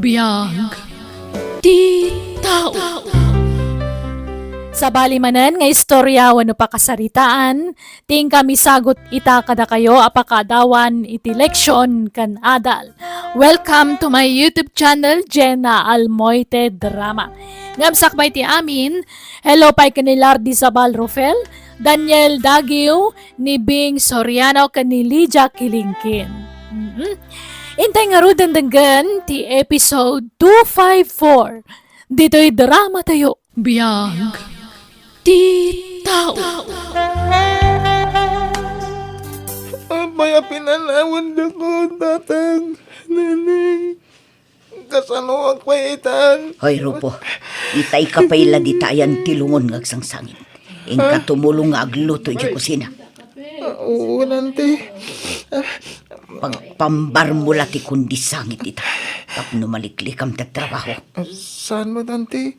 Biyag ti tao. Sa balimanan nga istorya wano pa kasaritaan, ting kami sagot ita kada kayo apakadawan iti leksyon kan adal. Welcome to my YouTube channel, Jenna Almoite Drama. Ngamsak ba iti amin, hello pa'y kanilardi Sabal Rufel, Daniel Dagiw, ni Bing Soriano, ni Lydia Kilingkin. Intay nga ro dandanggan ti episode 254. Dito'y drama tayo. Biyag ti tao. Abay, pinanawan na ko, tatang, nanay. Kasanuang kwaitan. Hoy, Rupo, itay ka pa'y laditayan tilungon ngagsangsangin. Ingka tumulong nga agluto di kusina. Oo, nanti. Pagpambar mula ti kundi sangit ita. Tapno maliklikam tatrabaho. Saan mo, nanti?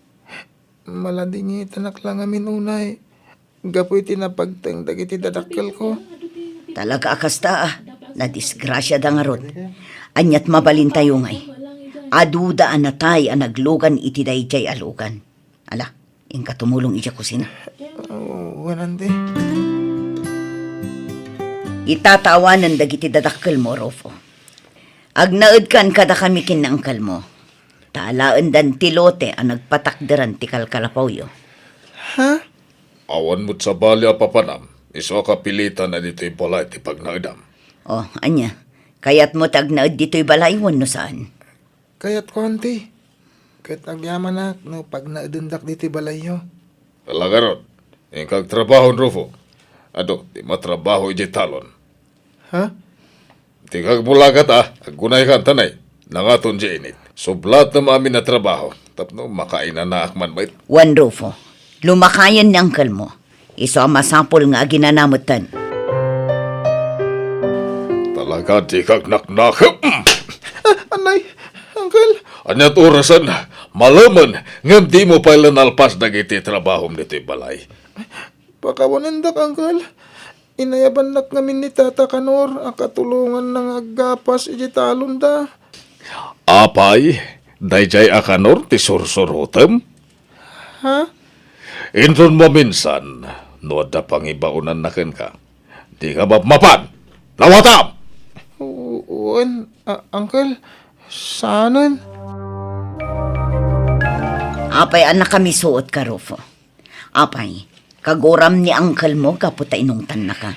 Maladingi tanak lang amin unay. Gapoy tinapagtang dagiti dadakkel ko. Talaga akasta nadisgrasya da nga ron. Anyat mabalin tayo ngay. Aduda anatay anaglugan iti dayjay alugan. Ala, ingka tumulong iti kusina. Oo, nanti. Itatawanan dagiti dadakkel mo, Rofo. Agnaed kan kada kami kinangkal mo. Talaan dan tilote ang nagpatakderan ti kalkalapawyo. Ha? Awan mo't sa balya papanam, iso kapilitan na dito'y balay ti pagnaidam. Oh, anya. Kayat mo tagnaed dito'y balaywan no saan. Kaya't ko, nanti. Kaya't agyaman na, no, pag naidundak diti balayo. Talaga ron, yung kagtrabaho Rufo. Ado, di matrabaho iji talon. Ha? Di kagmulagat aggunay kan tanay, nangaton di init. Sublat na amin na trabaho, tapno makainan na akman bait. Juan Rufo, lumakayan ni angkal mo. Iso ang masapol nga ginanamutan. Talaga di kagnaknak. Anay, uncle. Anyat orasan, malaman, ngam di mo pala nalpas dagiti trabaho nito'y balay. Pakawanindak, uncle. Inayaban nak ngamin ni Tata Kanor, ang katulungan ng agapas iji talon da. Apay, dayjay akanor ti sursurutem. Ha? Inton mo minsan, no da pangibaunan na ken ka. Di ka ba mapan? Nawatam! Uwan, uncle, saanan? Apay, anak kami suot ka, Rufo. Apay, kaguram ni angkal mo kaputa inungtan na ka.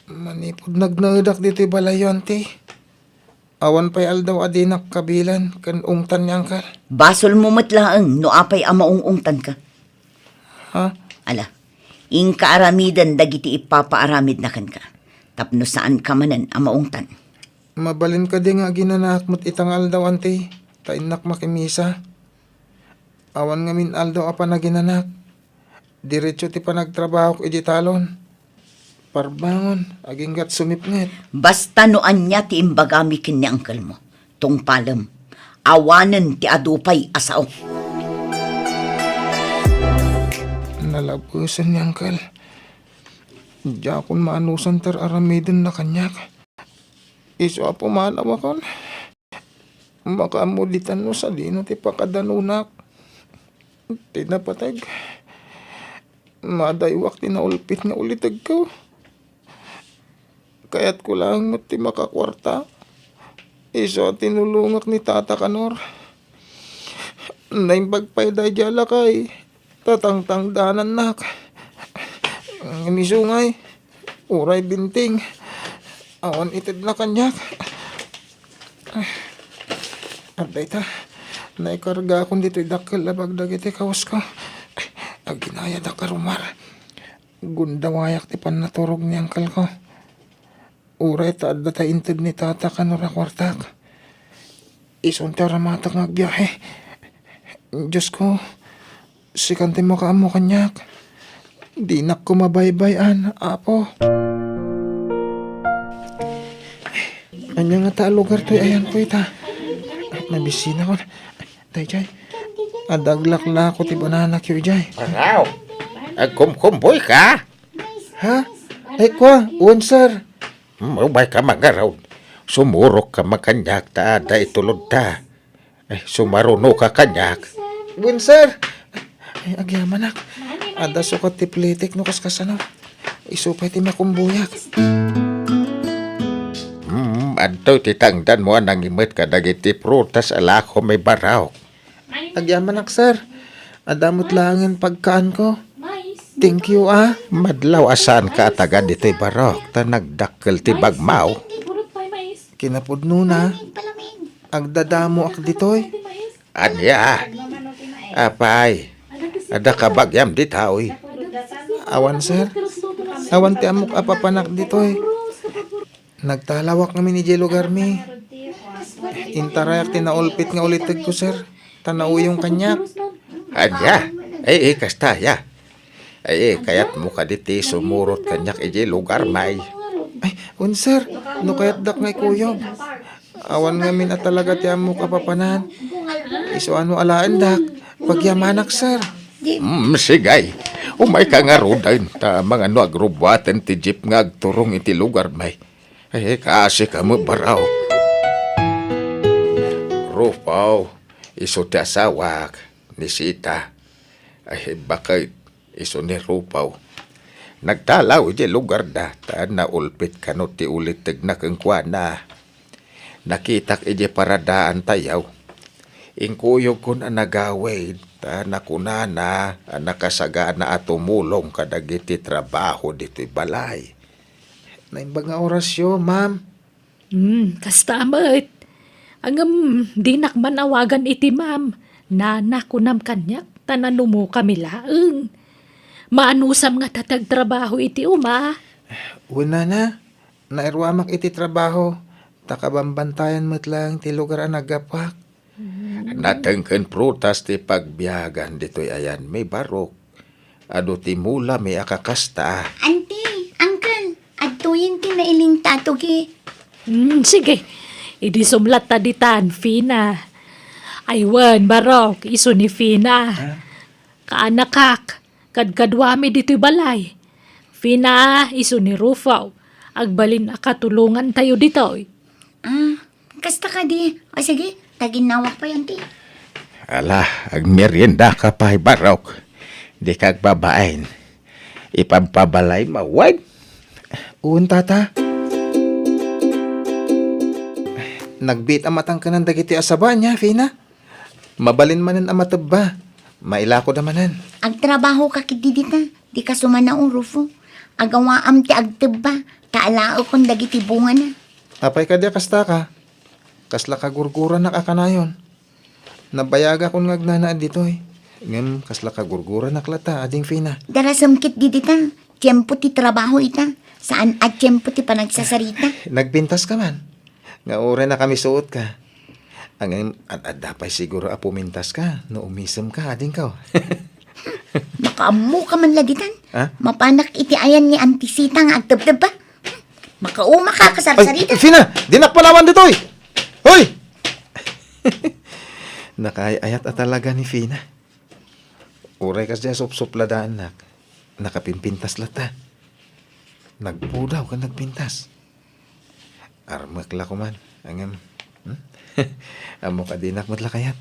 Manipod nagnaudak dito balayo, ante. Awan pa'y aldaw adinak kabilan, kan ungtan ni uncle. Basol mo matlaang no apay amaungungtan ka. Ha? Ala, ingka aramidan dagiti ipapaaramid na kan ka. Tapno saan ka manan amaungtan. Mabalin ka di nga ginanak mo't itang aldaw, ante. Tainak makimisa. Awan ngamin aldaw apa na ginanak. Diretso ti panagtrabaho ko iji talon. Parbangon, aging gat sumipnget. Basta noan niya ti imbagamikin ni angkal mo. Tung palam, awanan ti adupay asaw. Nalabusan ni uncle. Diya akong maanusan tar aramidin na kanyak. Iso apo manaw akon. Makamulitan no sa dino ti pakadanunak. Tinapatag. Madaywak tinaulpit nga ulitag ko. Kaya't ko lang ti makakwarta. Iso tinulungak ni Tata Kanor. Naimbagpay day jala kay. Tatangtang danan nak. Misungay. Uray binting. Awan itid na kanyak. Arday ta. Naikarga akong dito'y dakil labag dagiti kawas ko. Aginaya da karumar. Gundawayak ti panaturog ni angkal ko. Uray ta adda ta intid ni Tata Kanor akwartak. Isunta ramatak ngagbiyahe. Diyos ko, sikanti mo ka mo kanyak. Di nak ko mabaybayan, apo. Anya nga ta lugar to'y ayan ko ita. Nabisina ko. Tay jay. Adaglak ko ti banana kyo jay. Araw, agkumkumboy ka? Ha? Ay kwa, uwan sir. Mabay ka magaraw. Sumurok ka makanyak ta ada itulod ta. Sumaruno ka kanyak. Bun, sir. Ay, agyaman nak. Ada sukat ti plitik no kaskasano. Isupay ti makumbuyak. Adto titangdan mo nang imit ka dagiti prutas alako may baraw. Agyaman nak, sir. Adamot langin pagkaan ko. Thank you, Madlaw asan ka tagad dito'y barok ta nagdakkel ti bagmaw. Kinapudno na. Agdadamo ak ditoy. Anya. Apay. Ada ka bagyam ditaoy. Awan, sir. Awan ti amok apapanak ditoy. Nagtalawak kami ni Jelo Garmi. Intarayak tinaulpit nga ulitig ko, sir. Tanauyong kanyak. Anya. Kastaya. Kayat mo ka diti sumurot kanyak iji lugar may. Ay, un, sir. No kayat dak ngay kuyog. Awan nga min at talaga ti amok apapanan. Iso ano alaan dak. Pagyamanak, sir. Sigay. Umay ka nga rodan ta mga no agrubwaten ti jeep nga agturong iti lugar may. Kaasi ka mo baraw. Rupaw. Iso ti asawak. Ni Sita. Bakit iso ni Rupaw. Nagtalaw iti lugar da. Ta naulpit ka no ti ulitig na kengkwana. Nakitak iti paradaan tayaw. Ingkuyog kun anagawid. Ta nakunana nakasagaan na atumulong kadagiti trabaho dito'y balay. Naimbag nga orasyo, ma'am. Kastamit. Angam, di nakman awagan iti ma'am. Nana kunam kanyak, tananumo kami laeng. Maanusam nga tatagtrabaho iti uma. Una na. Nairwamak iti trabaho. Takabambantayan mo't lang ti lugar ang nagapak. Natengken prutas ti pagbiyagan dito'y ayan may barok. Ado ti mula may akakasta. Auntie, uncle, atuyin ti nailing tatugi. Sige, idi sumlat taditan, Fina. Aywan, barok, iso ni Fina. Kaanakak, kadkadwami dito'y balay. Fina, iso ni Rufaw. Agbalin akatulungan tayo dito'y. Kasta ka di. O sige, taginawak pa yan ti. Ala, agmerienda ka pa barok. Di kag babaen. Ipampabalay mawag. Un, tata. Nagbit amatang ka ng dagiti asaba niya, Fina. Mabalin manan amatab ba? Mailako damanan. Agtrabaho ka kitidita. Di ka sumana ang rufo. Agawaam ti agteba. Kaalao kong dagiti bunga na. Apay ka dia kasta ka. Kasla kagurguran na kakanayon. Nabayaga kong ngagnanaan ditoy. Ngam kasla kagurguran na klata, ading Fina. Darasamkit didita. Tiyempo ti trabaho ita. Saan at tiyempo ti panagsasarita. Nagpintas ka man. Nga ure na kami suot ka. Ang adapay siguro apumintas ka. No umisem ka, ading ka. Makaamu ka man laditan. Ha? Mapanak iti ayan ni Antisita nga agtebteb ba? Makauma ka kasarsarita. Ay, Fina! Dinak pa naman ditoy! Hoy! Nakayayat at talaga ni Fina. Uray kas dya sup-supladaan nak. Nakapimpintas lata. Nagpudaw ka nagpintas. Armakla ko man. Angam. Amo ka dinak matla kayat.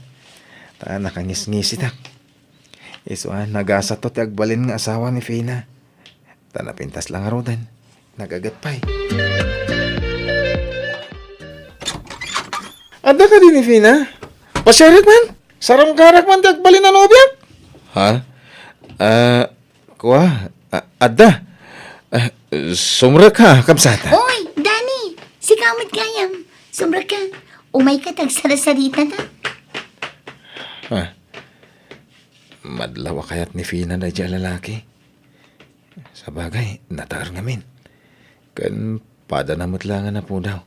Ta nakangis-ngisitak. Isuan nagasatot agbalin nga asawa ni Fina. Ta napintas lang arudan. Nagagatpay. Ada ka din ni Fina? Pasyarik man? Sarang karak man agbalin na nobyak? Ha? Ada. Sumra ka, kamsata. Oy, Dani! Si kamit kayam. Sombra ka. Umay ka tagsarasarita na. Madlawa kayat ni Fina na dyan lalaki. Sa bagay, nataar ngamin. Kan padanamot lang na po daw.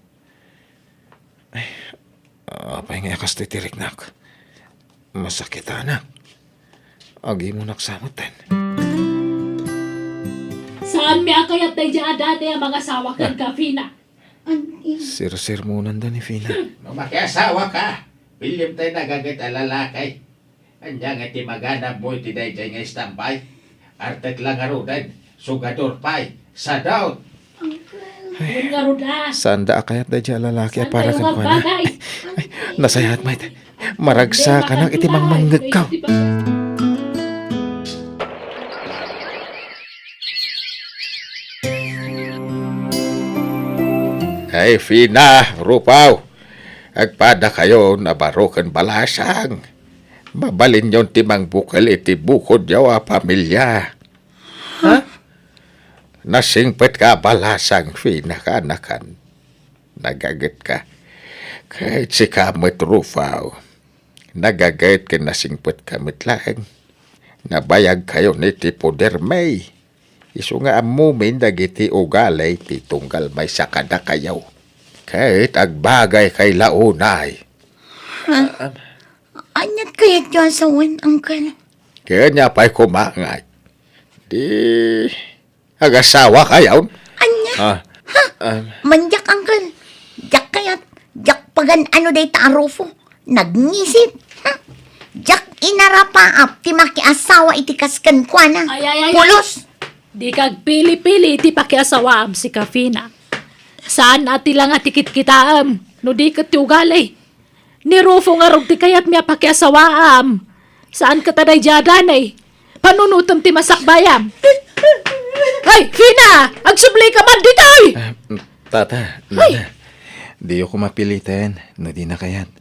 Ay, apay nga akas titirik nak. Masakit anak. Agi mo naksamutan. Saan mi akayat tayo dyan dati ang mga sawakan ka, Fina? Sir mo nanda ni Fina. Makiasawa ka. Pilim tayo nagagit ang lalakay. Anya nga ti magana mo ti dayjay nga istampay. Artet lang arudan. Sugador pay. Sa daot. Yun nga ruda. Sanda akayat da dyan lalaki Saan para tayo kang nga kuha na. bagay? Ay, nasayat, mate. Maragsa ka ng itimang manggagaw. Ay, Fina, Rupaw. Agpada kayo na barokan balasang. Mabalin yon timang bukal iti bukod yaw a pamilya. Ha? Nasingpet ka balasang, Fina, kanakan. Nagagit ka. Kahit si kamit Rupaw. Nagagayat ka nasingpet kamit lang. Nabayag kayo ni ti Poder May. Isu nga amumin dagiti ugalay ti tunggal may sakada kayaw. Kahit agbagay kay launay. Anyat kaya dyan sa wan, Uncle? Kaya niya pa'y kumangay. Di agasawa kayaw. Anya? Manjak, Uncle. Jak kayat. Jak pagan ano day tarofo. Nagnisit. Jak inarapaap ti makiasawa iti kaskan kwa na. Ay. Pulos. Di kag pili-pili iti pakiasawaam si Kafina. Saan ati lang atikit kitaam, no di kat ti ugali. Ni Rufo nga rog ti kayat miya pakiasawaam. Saan ka taday jadanay? Panunutom ti masakbayam. Ay, Fina! Agsubli ka man ditoy! Tata, nana. Di ako mapilitan, no di na kayat.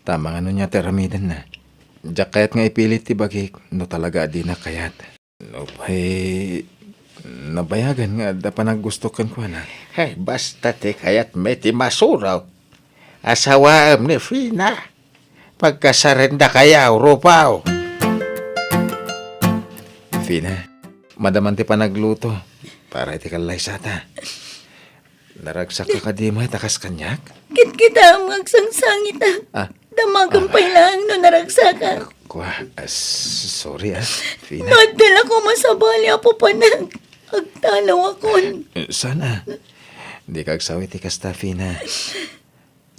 Tama nga nun niya teramidan na. Diyak kayat nga ipilit ti bagik, no talaga di na kayat. No pa'y nabayagan nga da panaggustukan ko na. Ay, basta ti kayat may ti masuraw. Asawaam ni Fina. Pagkasarenda kayaw, Rupaw. Fina, madaman ti panagluto. Para iti kalay sata. Naragsak ka kadimay takas kanyak? Kit-kita ang magsangsangit Ah. Damagang lang no naragsaka. Sorry Fina. Nadala ko masabali apo panag. Agtalaw akon. Sana. Di kagsawi ti kasta, Fina.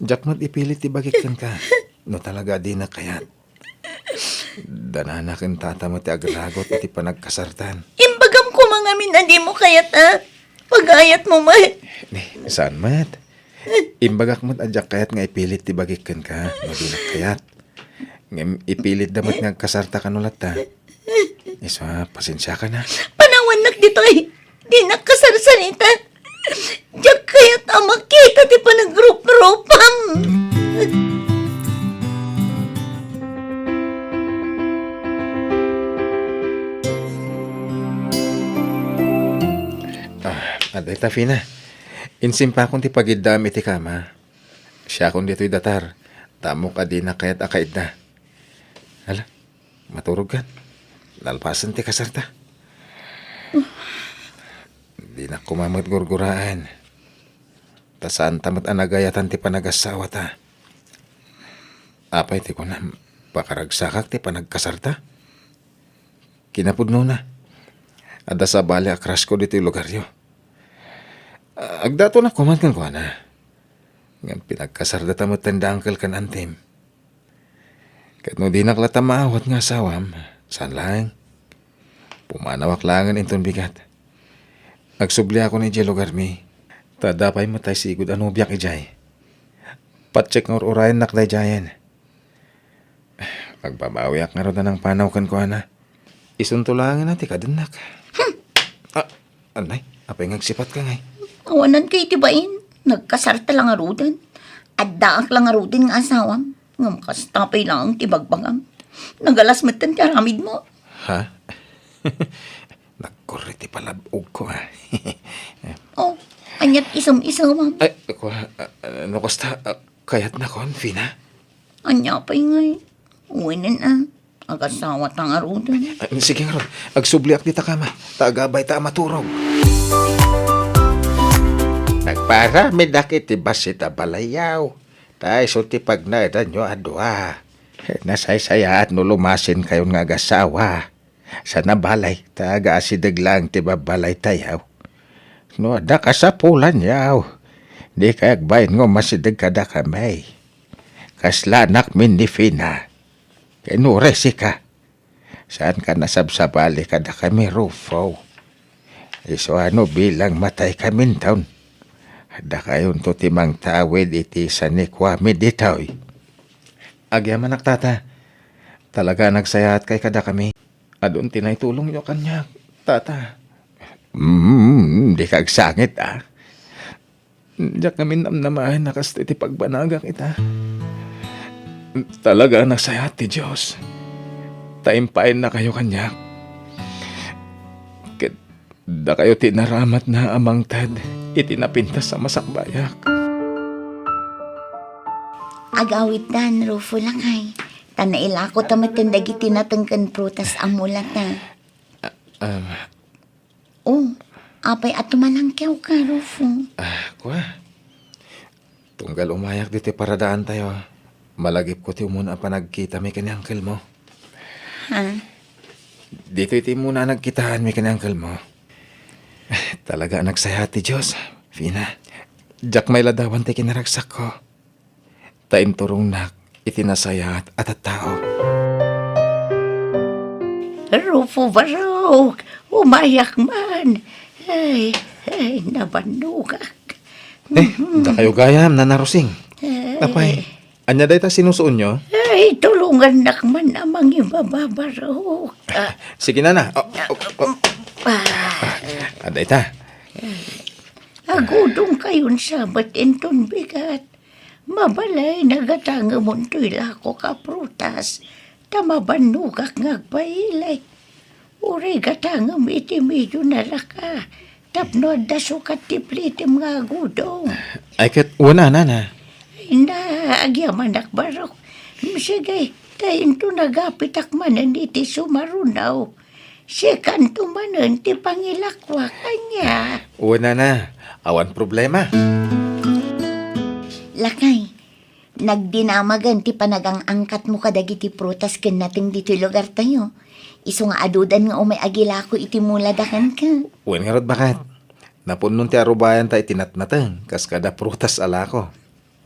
Jakmat ipilit ti bagikkan ka. No talaga di na kayat. Dananakin tatama ti agragot iti panagkasartan. Imbagam ko mga minadi mo kayat Pag-ayat mo mat. Saan mat? Imbagak mo't adyak kayat nga ipilit ti bagikkan ka. No di na kayat. Ngem ipilit damat nga kasarta kanulat ta. Isa, pasensya ka na. Panawan dito di nakasarsanita. Diyak kayat makita ti panag-group-groupam. Aday ta, Fina. Insimpa kong ti pagidam iti kama. Siya kong dito'y datar. Tamo ka di na kaya't akaid na. Hala, maturog kan. Nalpasan ti kasarta. Di na kumamot gurguraan. Tasaan tamat anagayatan ti panagasawa ta. Apay ti ko na pakaragsakak ti panagkasarta. Kinapudno na. Ada sa bali akras ko dito'y lugar yo. Agdato na kuman kan ko na. Nga pinagkasarda tamat tanda angkel kan antim. Kat no di naklata maawat nga sawam. Saan lang? Pumanawak langan inton bigat. Nagsubli ako ni Jelo Garmi. Tadapay matay sigud ano biyak ijay. Patcheck nga urayan nakday jayan. Magbabawiak nga ron na ng panaw kan ko na. Isuntulangin natin kadanak. Anay, apay ngagsipat ka ngay. Awanan kay tibain. Nagkasarta lang arudan. At daak lang arudan nga asawam. Nga makastapay lang ang tibagbagam. Nagalas matan ti aramid mo. Ha? Nagkorreti palabog ko ha. Oh, anyat isam-isam. Ay, ako, ano kasta, kayat na kon, Fina? Anya pa'y ngay. Uwinin Agasawa tang arudan. Sige nga ron, agsubliak dita kama. Tagabay ta maturog. Nagparami dakit ti basita balayaw. Tay so ti pagnadan nyo adwa. Nasaysaya at nulumasin kayo nga gasawa. Sa nabalay, taga asidag lang ti babalay tayaw. No, da ka sa pulan yaw. Di kayagbayin ngo masidag kada kamay. Kaslanak min ni Fina. Kenuresi ka. Saan ka nasabsabali kada kami Rufo. Iso ano bilang matay kamin taon. Da kayon to timang tawid iti sa ni Kwame ditoy. Agyaman tata. Talaga nagsayat kay kada kami. Adun tinay tulong nyo kanya, tata. Di kag sangit Diyak kami namnamahin nakas iti pagbanagang ita. Talaga nagsayat ti Diyos. Taimpain na kayo kanya. Da kayo tinaramat na amang tad itinapintas sa masakbayak. Agawit dan, Rufo lakay. Tanaila ko tamatindag itinatangkan prutas ang mulat na. Oh, apay at tumalangkyaw ka, Rufo. Kuha. Tunggal umayak dito para daan tayo. Malagip ko ti muna pa nagkita may kanyangkal mo. Ha? Dito iti muna nagkitaan may kanyangkal mo. Talaga nagsaya ti Diyos, Fina. Diyak may ladawan ti kinaragsak ko. Tain turong nak, itinasayat at tao. Rufo Barok, umayak man. Ay, nabanugak. Da kayo gayam na narusing. Apay, anya day ta sinusuon nyo? Ay, tulungan nakman amang ibababarok. Sige na. Aday ta. Agudong kayon sabat enton bigat. Mabalay nagatanga montoy lako ka prutas. Tamabanugak ngagpailay. Uri gatanga iti medyo nalaka. Tapno da sukat tiplitim nga agudong. Ay kat wala na. Agyaman akbarok. Sige, tayo to nagapitak manan iti sumarunaw. Sikan tumanan ti pangilakwa kanya. Wala na. Awan problema. Lakay, nagdinamagan ti panagang angkat mo kadagiti prutas ken nating dito lugar tayo. Iso nga adudan nga umay agila ko iti muladakan ka. Uwan nga rod bakat. Napunon ti arubayan ta itinatnatang. Kas kada prutas ala ko.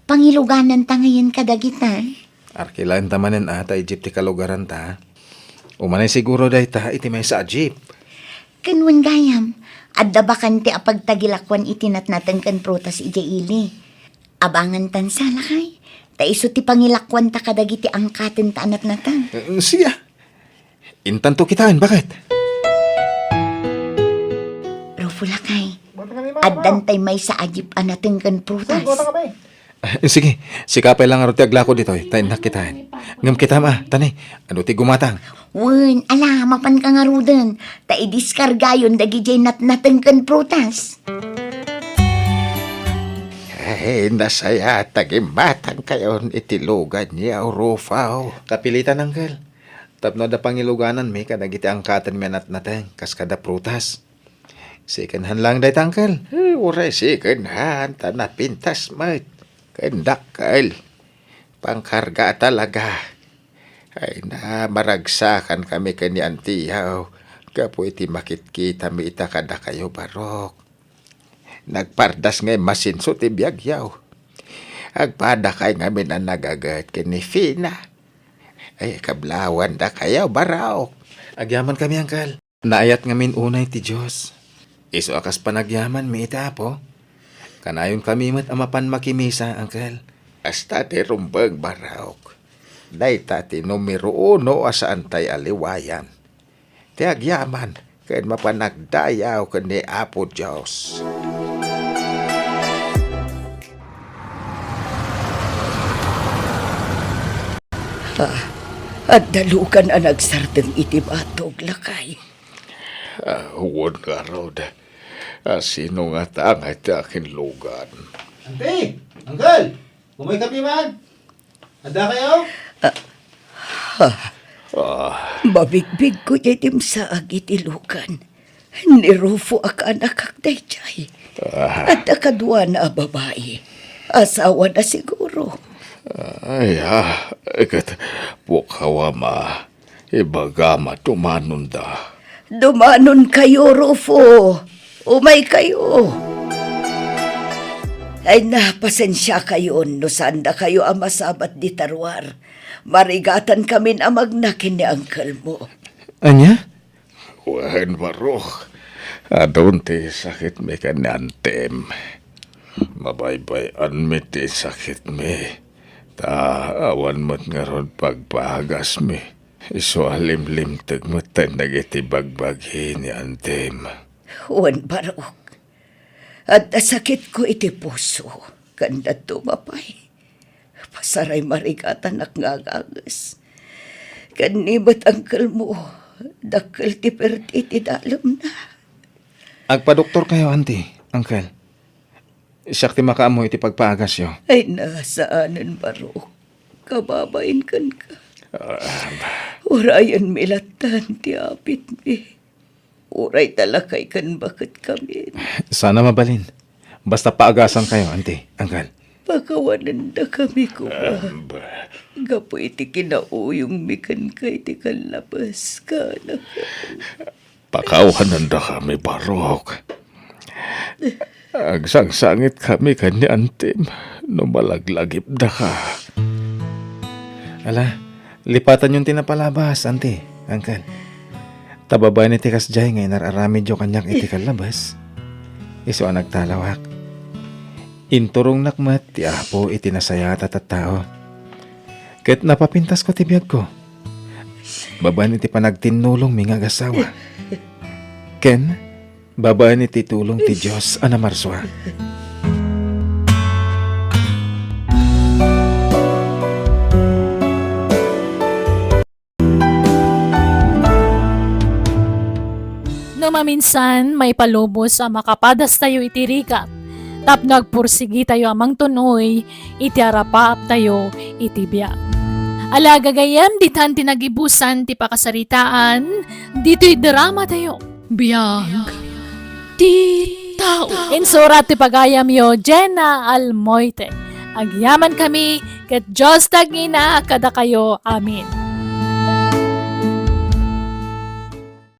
Pangiluganan ta ngayon kadagita. Arkilan tamanen ata Egypt ti kalugaran ta. Umanay siguro day ta iti may sa Egypt. Kanwan gayam, adda bakan ti apagtagilakwan itinatnatan kan prutas iti ili. Abangan tan sa lakay. Ta iso ti pangilakwan ta kadagiti angkaten ta anatnatan. Siya. Intanto kitaan, bakit? Rufo lakay, addan tay may sa ajip anaten kan prutas. Sige, sikapay lang aro ti agla ko dito. Tayo nakitaan. Ngam kita ma, tanay. Ano ti gumatang? Wen, ala, mapan ka nga rudan. Ta idiskargayon dagi jay natnaten kan prutas. Ay, nasaya tagimatang kayon itilugan niya, Rufaw. Kapilitan, Uncle. Tapno da pangiluganan may kadagiti angkatan may natnateng kas kada prutas. Secondhand lang day Uncle. Uray secondhand, tanapintas mat. Kendakal. Pangkarga talaga. Ay na maragsakan kami kani antiyaw. Kapo iti makit-kita mi ita kada kayo barok. Nagpardas ngay masinso ti biyagyaw. Agpada kay ngamin ang nagagat kini Fina. Ay kablawan da kayo baraok. Agyaman kami Uncle. Naayat ngamin unay ti Diyos. Iso akas panagyaman mi ita po. Kanayon kami mat amapan makimisa Uncle. Hasta ti rumbag baraok. Day ti numero 1 asaan tay aliwayan. Ti agyaman, kain mapanagdayaw kani Apo Diyos. At dalukan ang nagsarteng itibatog lakay. Huwag nga raw sino nga tangay ta akin lugan. Ante! Uncle! Umay kami man! Handa kayo? Mabigbig ko yatim sa agitilukan. Ni Rufo ak anak kakday jay. At akadwa na babae. Asawa na siguro. Ay ikat bukawa ma. Ibagama tumanunda. Dumanon kayo, Rufo. Umay kayo. Ay napasensya kayo no saan na kayo ang masabat di tarwar. Marigatan kami na magnakin ni Uncle mo. Anya? Wen barok. Adon ti sakit me kanantem. Mabaybay mi ti sakit me. Awan mo't nga ron pagpahagas mi. Iso alimlimtag mo tayo nagitibagbaghi ni Antem. Huwan barok. At sakit ko iti puso. Kanda tumapay. Pasaray marigatan nakngagagas. Kanibat angkal mo. Dakal ti perti ti dalam na. Agpa-doktor kayo, auntie, uncle. Siyak ti makaamo iti pagpaagas yo. Ay nasaanan barok. Kababain kan ka. Urayan milatan ti apit mi. Uray talakay kan bakit kami. Sana mabalin. Basta paagasan kayo, auntie, uncle. Pakawanan na kami ko ba? Gapo iti kinauyong mikan kay ti kalabas ka na ka. Pakawanan na kami, Barok. Agsangsangit kami kani Antem. No malaglagip na ka. Ala, lipatan yung tinapalabas, auntie, uncle. Tababay ni tikas jay ngay nararamid yung kanyak iti kalabas. Iso ang nagtalawak. Inturong nakmat ti apo iti nasayat at tao. Ket napapintas ko ti biyag ko. Babaan iti panagtinulong mingag asawa. Ken, babaan iti tulong ti Diyos anamarswa. No maminsan may palubos a makapadas tayo iti rikap. Tap nagpursigi tayo amang tunoy, iti arapaap tayo iti biyak. Alaga gayam ditan tinagibusan ti pakasaritaan, dito'y drama tayo. Biyag ti tao. Insurat ti pagayam yo, Jenna Almoite. Agyaman kami, ket Diyos tagina kada kayo. Amin.